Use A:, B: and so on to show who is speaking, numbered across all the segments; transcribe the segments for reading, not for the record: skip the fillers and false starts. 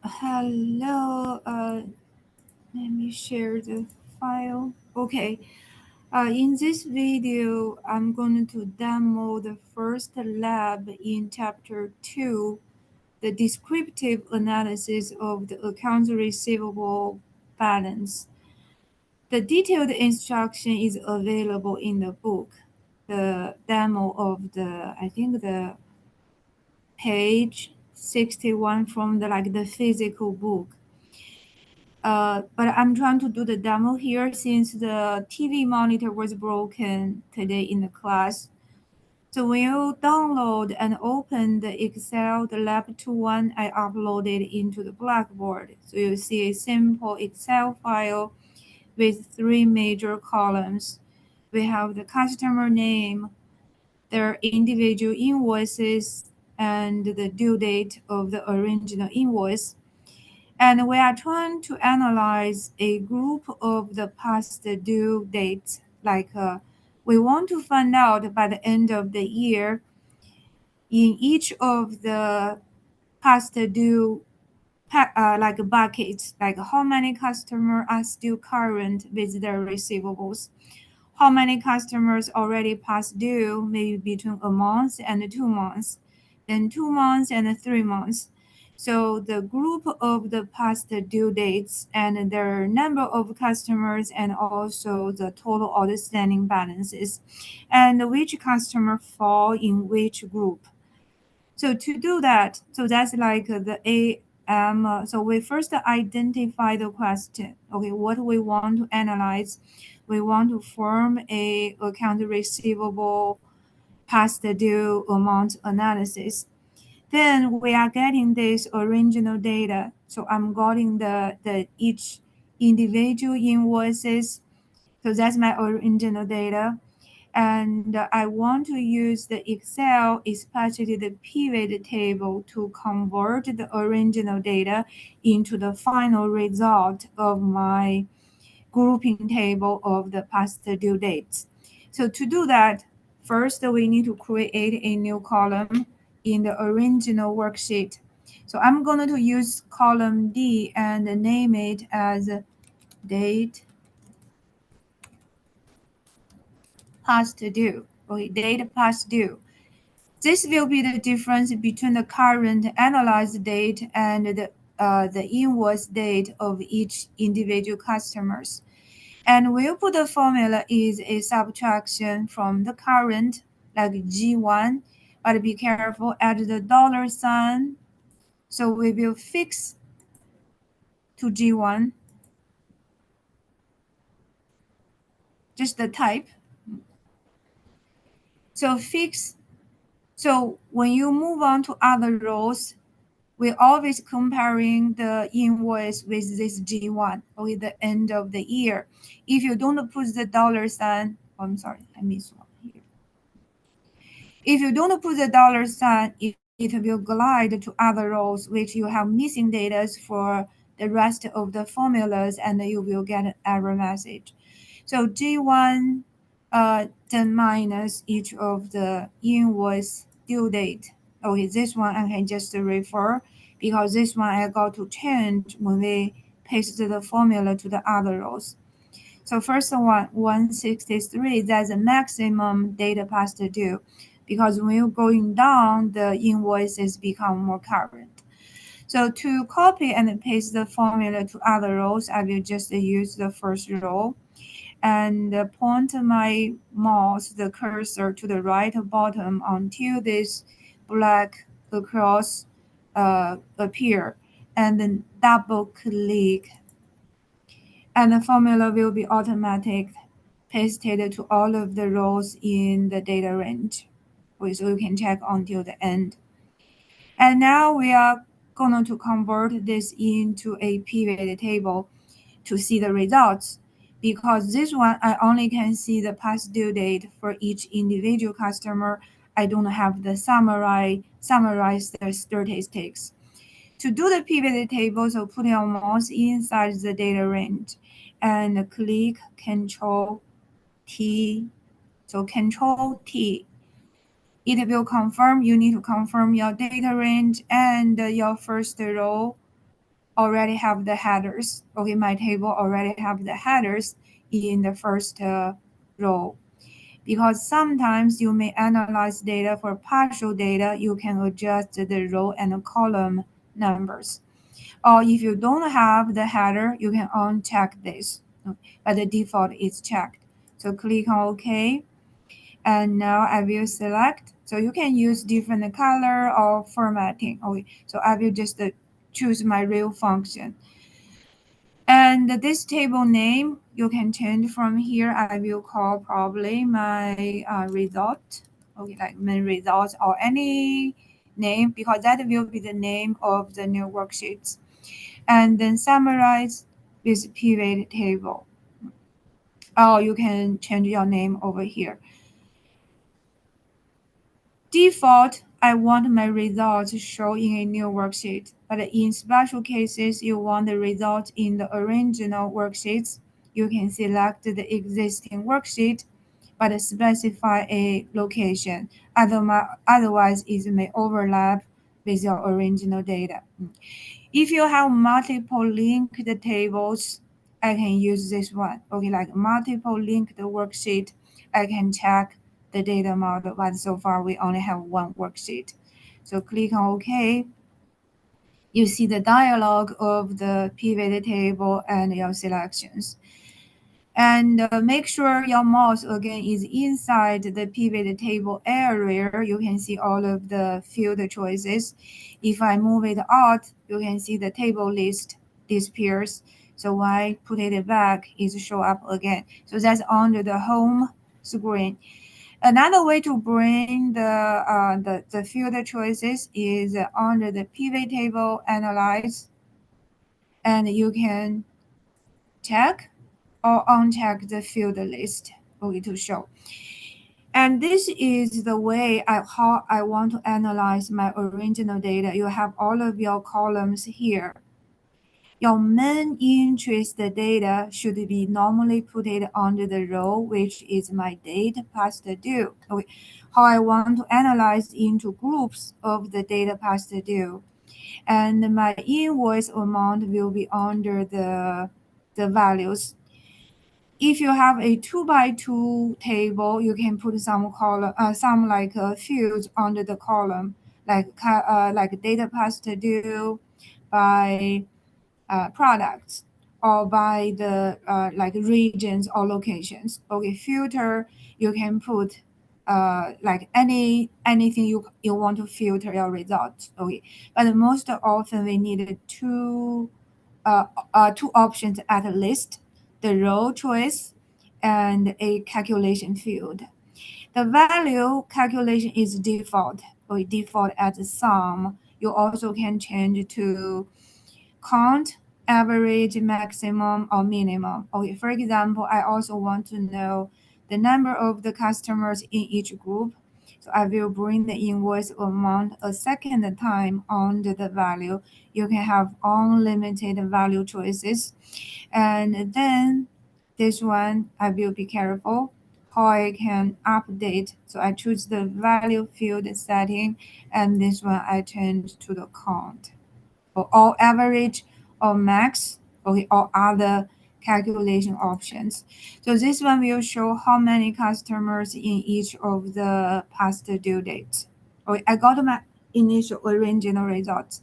A: Hello, let me share the file. Okay, in this video, I'm going to demo the first lab in chapter 2, the descriptive analysis of the accounts receivable balance. The detailed instruction is available in the book. The demo of I think the page 61 from the physical book. But I'm trying to do the demo here since the TV monitor was broken today in the class. So when you download and open the Excel, the Lab 2.1, I uploaded into the Blackboard. So you see a simple Excel file with 3 major columns. We have the customer name, their individual invoices, and the due date of the original invoice. And we are trying to analyze a group of the past due dates. We want to find out by the end of the year in each of the past due buckets, like how many customers are still current with their receivables, how many customers already past due, maybe between a month and 2 months, then 2 months and 3 months. So the group of the past due dates and their number of customers and also the total outstanding balances and which customer fall in which group. So to do that, so that's like the AM. So we first identify the question. Okay, what we want to analyze. We want to form a account receivable past due amount analysis. Then we are getting this original data. So I'm getting the each individual invoices. So that's my original data. And I want to use the Excel, especially the pivot table, to convert the original data into the final result of my grouping table of the past due dates. So to do that, first we need to create a new column in the original worksheet. So I'm going to use column D and name it as date past due. Okay, date past due. This will be the difference between the current analyzed date and the invoice date of each individual customers. And we'll put the formula is a subtraction from the current, like G1, but be careful, add the dollar sign. So we will fix to G1, just the type. So fix. So when you move on to other rows, we're always comparing the invoice with this G1 with the end of the year. If you don't put the dollar sign, I'm sorry, I missed one here. If you don't put the dollar sign, it will glide to other rows, which you have missing data for the rest of the formulas, and you will get an error message. So G1 then minus each of the invoice due date. Okay, this one I can just refer because this one I got to change when we paste the formula to the other rows. So first one, 163, that's the maximum data past due because when you're going down, the invoices become more current. So to copy and paste the formula to other rows, I will just use the first row and point my mouse, the cursor to the right bottom until this black across appear, and then double click, and the formula will be automatic pasted to all of the rows in the data range. So you can check until the end. And now we are going to convert this into a pivot table to see the results. Because this one, I only can see the past due date for each individual customer. I don't have the summarize the statistics. To do the pivot table, so put your mouse inside the data range and click Control T. So Control T. It will confirm, you need to confirm your data range and your first row already have the headers. Okay, my table already have the headers in the first row. Because sometimes you may analyze data for partial data, you can adjust the row and column numbers. Or if you don't have the header, you can uncheck this. But the default is checked. So click on OK. And now I will select. So you can use different color or formatting. Okay, so I will just choose my real function. And this table name, you can change from here. I will call probably my result. Okay, like my results or any name, because that will be the name of the new worksheets. And then summarize with pivot table. Oh, you can change your name over here. Default, I want my results to show in a new worksheet, but in special cases, you want the result in the original worksheets. You can select the existing worksheet, but specify a location. Otherwise, it may overlap with your original data. If you have multiple linked tables, I can use this one. Okay, like multiple linked worksheet, I can check the data model, but so far we only have one worksheet. So click on OK. You see the dialog of the pivot table and your selections. And make sure your mouse again is inside the pivot table area. You can see all of the field choices. If I move it out, you can see the table list disappears. So when I put it back, it show up again. So that's under the home screen. Another way to bring the field choices is under the pivot table analyze, and you can check or uncheck the field list for it to show. And this is the way how I want to analyze my original data. You have all of your columns here. Your main interest data should be normally put it under the row, which is my date past due. Okay. How I want to analyze into groups of the data past due. And my invoice amount will be under the values. If you have a 2 by 2 table, you can put some column, some like fields under the column, like data past due by products or by the like regions or locations. Okay, filter, you can put like anything you want to filter your results. Okay, but most often we need two options at least, the row choice and a calculation field. The value calculation is default, or default as sum. You also can change to count, average, maximum, or minimum. Okay, for example, I also want to know the number of the customers in each group. So I will bring the invoice amount a second time under the value. You can have unlimited value choices. And then this one, I will be careful how I can update. So I choose the value field setting, and this one I change to the count or all average or max, okay, or other calculation options. So this one will show how many customers in each of the past due dates. Okay, I got my initial original results.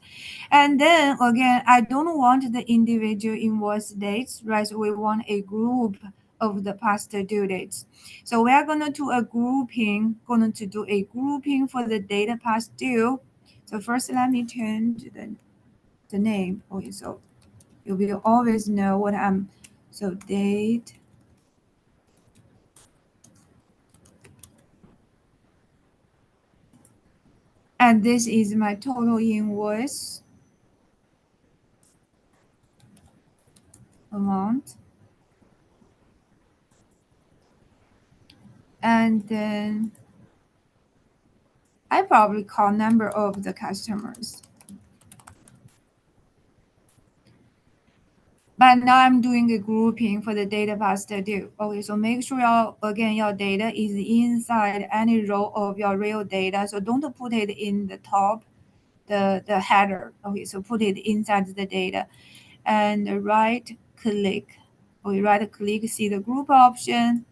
A: And then again, I don't want the individual invoice dates, right? So we want a group of the past due dates. So we are going to do a grouping, for the data past due. So first let me change the name. Okay, so you will always know what I'm, so date, and this is my total invoice amount. And then I probably call number of the customers. But now I'm doing a grouping for the data pass to do. Okay, so make sure your data is inside any row of your real data. So don't put it in the top, the header. Okay, so put it inside the data and right click. Okay, right click, see the group option.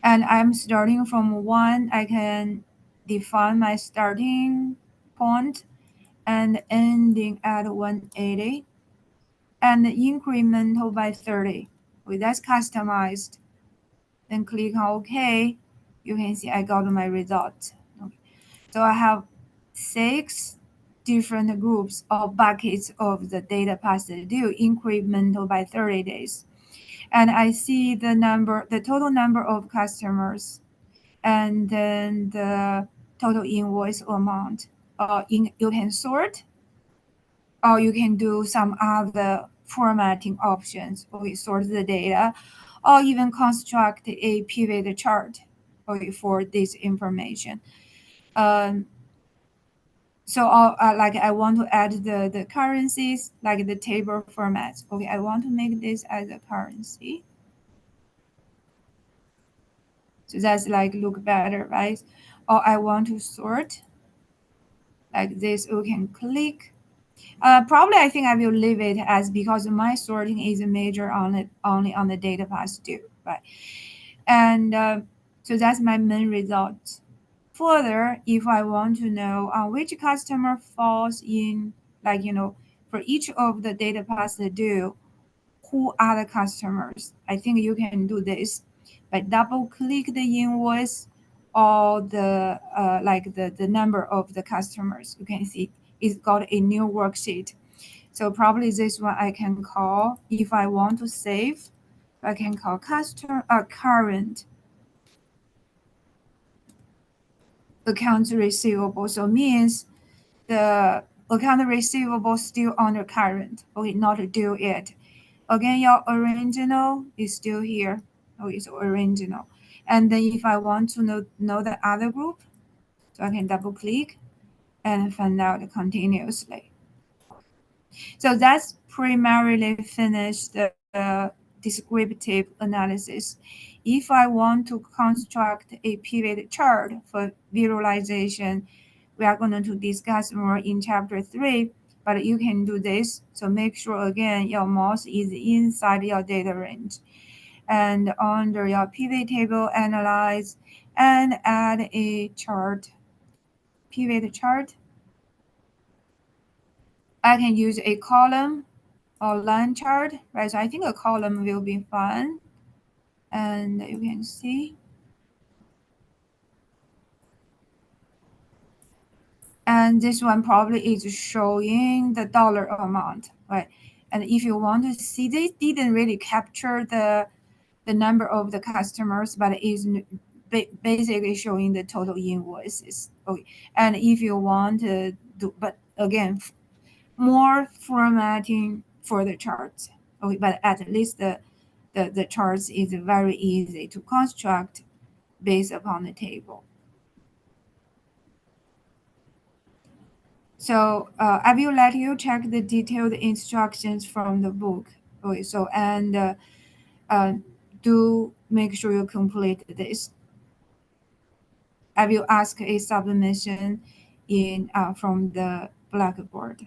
A: And I'm starting from 1. I can define my starting point and ending at 180 and incremental by 30. Okay, that's customized. Then click on OK. You can see I got my result. Okay. So I have 6 different groups or buckets of the data past due incremental by 30 days. And I see the total number of customers, and then the total invoice amount. You can sort, or you can do some other formatting options. Okay, sort the data, or even construct a pivot chart, okay, for this information. Um, like I want to add the currencies, like the table formats. Okay, I want to make this as a currency. So that's like look better, right? Or I want to sort like this. We can click. Probably I think I will leave it as, because my sorting is major on it only on the data pass due, right? And so that's my main result. Further, if I want to know which customer falls in, like, for each of the data pass due, who are the customers, I think you can do this by double click the invoice or the number of the customers. You can see it's got a new worksheet. So probably this one I can call, if I want to save, I can call customer current accounts receivable. So means the account receivable still under current, okay, not due yet. Again, your original is still here. Oh, it's original. And then if I want to know the other group, so I can double click and find out continuously. So that's primarily finished the descriptive analysis. If I want to construct a pivot chart for visualization, we are going to discuss more in chapter 3, but you can do this. So make sure again your mouse is inside your data range. And under your pivot table, analyze and add a chart, pivot chart. I can use a column or line chart, right? So I think a column will be fine. And you can see. And this one probably is showing the dollar amount, right? And if you want to see, they didn't really capture the number of the customers, but it is basically showing the total invoices. Okay. And if you want to do, but again, more formatting for the charts. Okay, but at least the charts is very easy to construct based upon the table. So I will let you check the detailed instructions from the book. Okay, so and do make sure you complete this. I will ask a submission in from the Blackboard.